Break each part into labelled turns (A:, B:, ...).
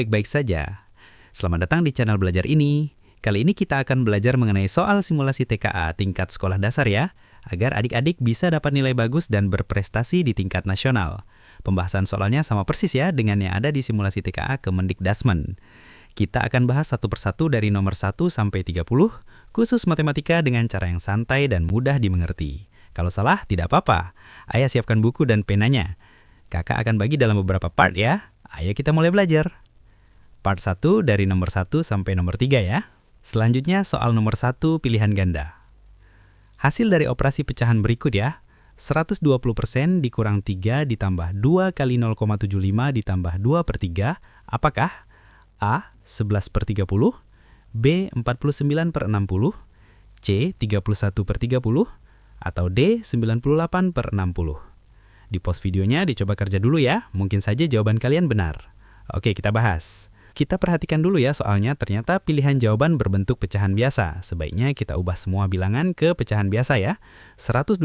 A: Baik-baik saja. Selamat datang di channel belajar ini. Kali ini kita akan belajar mengenai soal simulasi TKA tingkat sekolah dasar ya, agar adik-adik bisa dapat nilai bagus dan berprestasi di tingkat nasional. Pembahasan soalnya sama persis ya dengan yang ada di simulasi TKA Kemendikbudrismen. Kita akan bahas satu persatu dari nomor 1 sampai 30, khusus matematika dengan cara yang santai dan mudah dimengerti. Kalau salah, tidak apa-apa. Ayah siapkan buku dan penanya. Kakak akan bagi dalam beberapa part ya. Ayo kita mulai belajar. Part 1 dari nomor 1 sampai nomor 3 ya. Selanjutnya soal nomor 1 pilihan ganda. Hasil dari operasi pecahan berikut ya. 120% dikurang 3 ditambah 2 kali 0,75 ditambah 2 per 3. Apakah A. 11 per 30, B. 49 per 60, C. 31 per 30, atau D. 98 per 60. Di pause videonya dicoba kerja dulu ya, mungkin saja jawaban kalian benar. Oke, kita bahas. Kita perhatikan dulu ya soalnya ternyata pilihan jawaban berbentuk pecahan biasa. Sebaiknya kita ubah semua bilangan ke pecahan biasa ya. 120%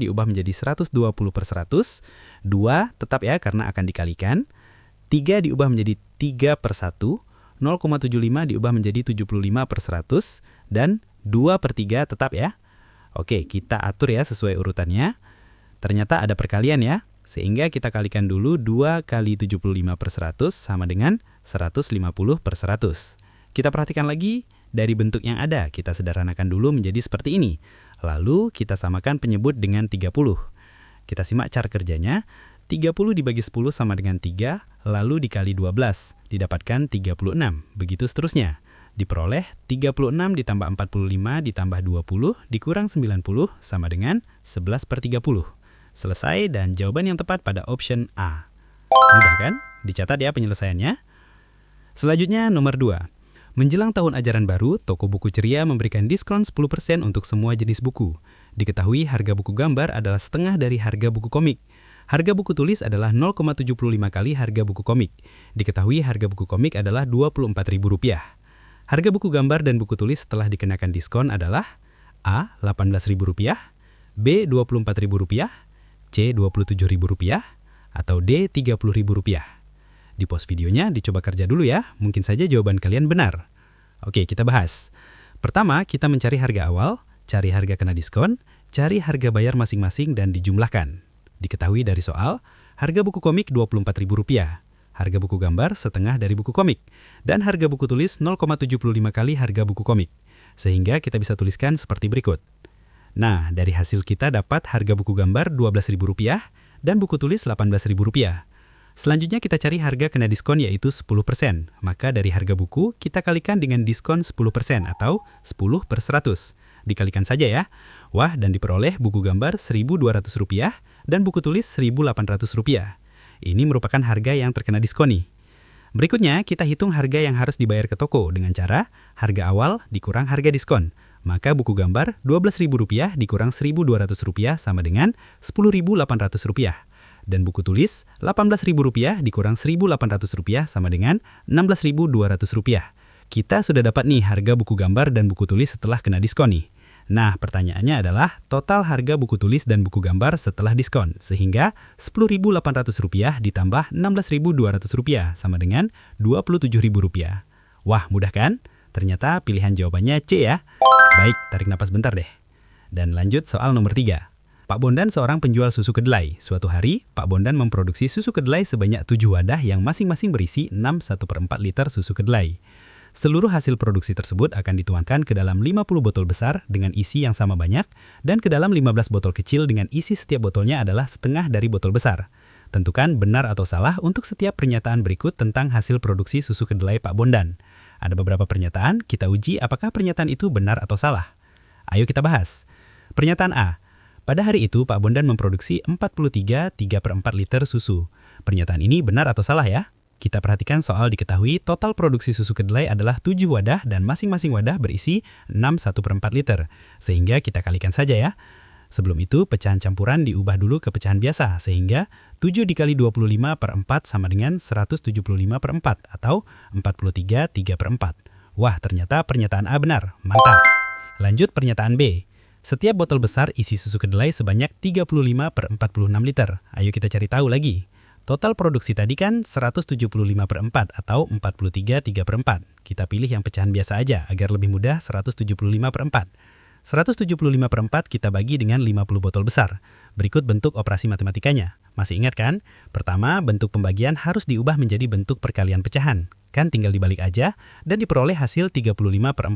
A: diubah menjadi 120 per 100, 2 tetap ya karena akan dikalikan, 3 diubah menjadi 3 per 1, 0,75 diubah menjadi 75 per 100, dan 2 per 3 tetap ya. Oke, kita atur ya sesuai urutannya. Ternyata ada perkalian ya, sehingga kita kalikan dulu 2 kali 75 per 100 sama dengan 150 per 100. Kita perhatikan lagi dari bentuk yang ada, kita sederhanakan dulu menjadi seperti ini. Lalu kita samakan penyebut dengan 30. Kita simak cara kerjanya. 30 dibagi 10 sama dengan 3, lalu dikali 12, didapatkan 36. Begitu seterusnya. Diperoleh 36 ditambah 45 ditambah 20 dikurang 90 sama dengan 11 per 30. Selesai dan jawaban yang tepat pada option A. Mudah kan? Dicatat ya penyelesaiannya. Selanjutnya nomor 2. Menjelang tahun ajaran baru, toko buku ceria memberikan diskon 10% untuk semua jenis buku. Diketahui harga buku gambar adalah setengah dari harga buku komik. Harga buku tulis adalah 0,75 kali harga buku komik. Diketahui harga buku komik adalah Rp24.000. Harga buku gambar dan buku tulis setelah dikenakan diskon adalah A. Rp18.000, B. Rp24.000, C. Rp27.000, atau D. Rp30.000. Di pause videonya dicoba kerja dulu ya, mungkin saja jawaban kalian benar. Oke, kita bahas. Pertama, kita mencari harga awal, cari harga kena diskon, cari harga bayar masing-masing dan dijumlahkan. Diketahui dari soal, harga buku komik Rp24.000, harga buku gambar setengah dari buku komik, dan harga buku tulis 0,75 kali harga buku komik. Sehingga kita bisa tuliskan seperti berikut. Nah, dari hasil kita dapat harga buku gambar Rp12.000 dan buku tulis Rp18.000. Selanjutnya kita cari harga kena diskon yaitu 10%. Maka dari harga buku kita kalikan dengan diskon 10% atau 10 per 100. Dikalikan saja ya. Wah, dan diperoleh buku gambar Rp1.200 dan buku tulis Rp1.800. Ini merupakan harga yang terkena diskon nih. Berikutnya, kita hitung harga yang harus dibayar ke toko dengan cara harga awal dikurang harga diskon. Maka buku gambar Rp12.000 dikurang Rp1.200 sama dengan Rp10.800. Dan buku tulis Rp18.000 dikurang Rp1.800 sama dengan Rp16.200. Kita sudah dapat nih harga buku gambar dan buku tulis setelah kena diskon nih. Nah, pertanyaannya adalah total harga buku tulis dan buku gambar setelah diskon, sehingga Rp10.800 ditambah Rp16.200 sama dengan Rp27.000. Wah, mudah kan? Ternyata pilihan jawabannya C ya. Baik, tarik napas bentar deh. Dan lanjut soal nomor 3. Pak Bondan seorang penjual susu kedelai. Suatu hari, Pak Bondan memproduksi susu kedelai sebanyak 7 wadah yang masing-masing berisi 6/1/4 liter susu kedelai. Seluruh hasil produksi tersebut akan dituangkan ke dalam 50 botol besar dengan isi yang sama banyak dan ke dalam 15 botol kecil dengan isi setiap botolnya adalah setengah dari botol besar. Tentukan benar atau salah untuk setiap pernyataan berikut tentang hasil produksi susu kedelai Pak Bondan. Ada beberapa pernyataan, kita uji apakah pernyataan itu benar atau salah. Ayo kita bahas. Pernyataan A. Pada hari itu Pak Bondan memproduksi 43/3/4 liter susu. Pernyataan ini benar atau salah ya? Kita perhatikan soal diketahui total produksi susu kedelai adalah 7 wadah dan masing-masing wadah berisi 6/1/4 liter. Sehingga kita kalikan saja ya. Sebelum itu, pecahan campuran diubah dulu ke pecahan biasa, sehingga 7 dikali 25 per 4 sama dengan 175 per 4, atau 43/3/4. Wah, ternyata pernyataan A benar. Mantap! Lanjut pernyataan B. Setiap botol besar isi susu kedelai sebanyak 35/46 liter. Ayo kita cari tahu lagi. Total produksi tadi kan 175 per 4 atau 43 3 per 4. Kita pilih yang pecahan biasa aja agar lebih mudah 175 per 4. 175 per 4 kita bagi dengan 50 botol besar. Berikut bentuk operasi matematikanya. Masih ingat kan? Pertama, bentuk pembagian harus diubah menjadi bentuk perkalian pecahan. Kan tinggal dibalik aja dan diperoleh hasil 35 per 40.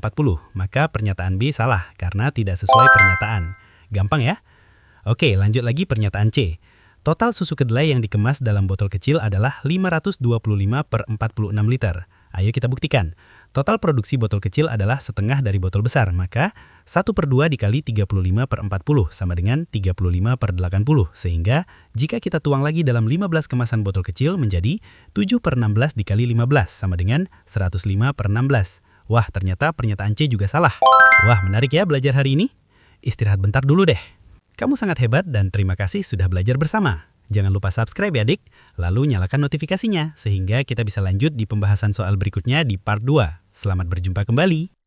A: Maka pernyataan B salah karena tidak sesuai pernyataan. Gampang ya? Oke, lanjut lagi pernyataan C. Total susu kedelai yang dikemas dalam botol kecil adalah 525 per 46 liter. Ayo kita buktikan. Total produksi botol kecil adalah setengah dari botol besar, maka 1 per 2 dikali 35 per 40 sama dengan 35 per 80. Sehingga jika kita tuang lagi dalam 15 kemasan botol kecil menjadi 7 per 16 dikali 15 sama dengan 105 per 16. Wah, ternyata pernyataan C juga salah. Wah, menarik ya belajar hari ini? Istirahat bentar dulu deh. Kamu sangat hebat dan terima kasih sudah belajar bersama. Jangan lupa subscribe ya adik, lalu nyalakan notifikasinya sehingga kita bisa lanjut di pembahasan soal berikutnya di part 2. Selamat berjumpa kembali.